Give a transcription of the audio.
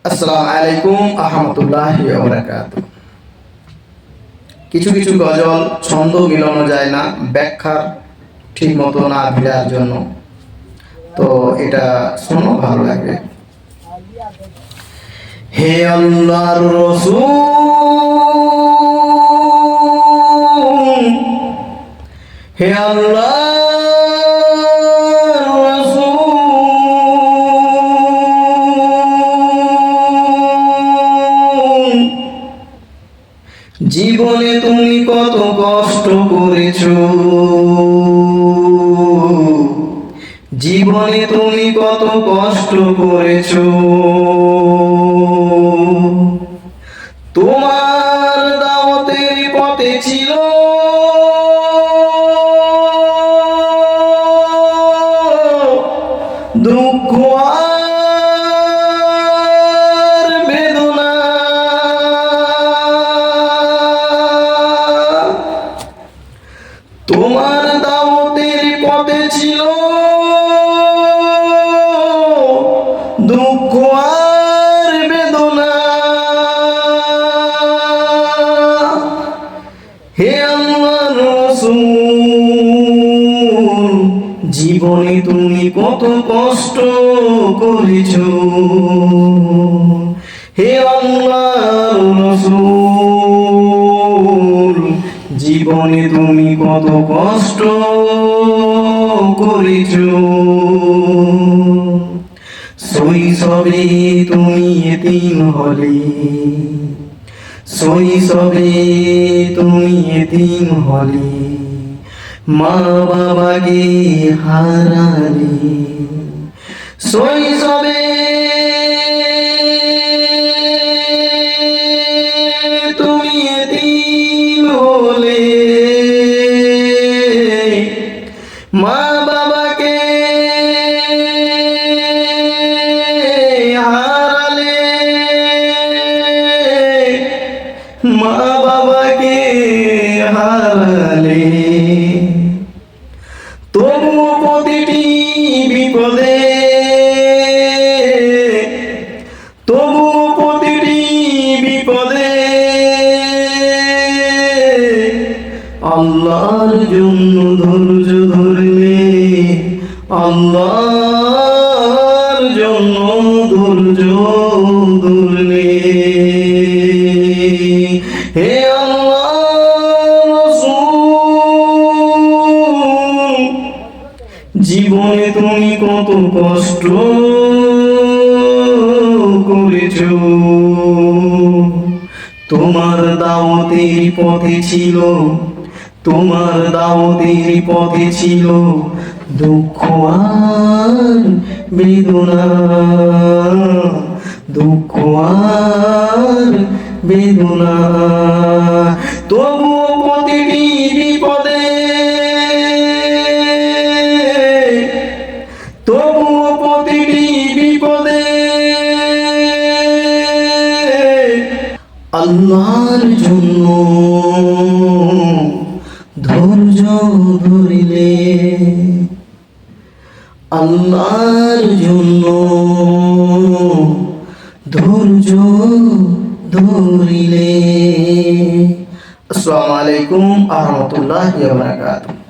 আসসালামু আলাইকুম আহমতুল্লাহি ওয়া বারাকাতুহু। কিছু কিছু গজল ছন্দ মিলানো যায় না ব্যাখ্যার ঠিক মতো না ভিড়ার জন্য, তো এটা শোনো, ভালো লাগবে। হে আল্লাহর রাসূল, হে আল্লাহর রাসূল, জীবনে তুমি কত কষ্ট করেছো, জীবনে তুমি কত কষ্ট করেছো। তোমার দাওয়াতের পথে ছিল দুঃখ আর বেদনা, তোমার দাওয়াতের পথে ছিল দুঃখ আর বেদনা। হে আল্লাহর রাসূল, জীবনে তুমি কত কষ্ট করেছো। হে আল্লাহর রাসূল, জীবনে তুমি কত কষ্ট করেছো। শৈশবে তুমি এতিম হলে, শৈশবে তুমি এতিম হলে, মা বাবাকে হারালে। শৈশবে তুমি এতিম হলে, মা বাবাকে হারালে, মা বাবাকে হারালে। তবু প্রতিটি বিপদে, তবু প্রতিটি বিপদে আল্লাহর জন্য ধৈর্য ধরলে, আল্লাহর জন্য ধৈর্য ধরলে। হে আল্লাহর রাসূল, জীবনে তুমি কত কষ্ট করেছো। তোমার দাওয়াতের পথে ছিল, তোমার দাওয়াতের পথে ছিল দুঃখ আর বেদনা, দুঃখ আর বেদনা। তবুও প্রতিটি বিপদে, তবুও প্রতিটি বিপদে আল্লাহর জন্য ধৈর্য ধরিলে, আল্লাহর জন্য ধৈর্য ধরিলে। আসসালামু আলাইকুম আহমতুল্লাহি ওয়া বারাকাতুহু।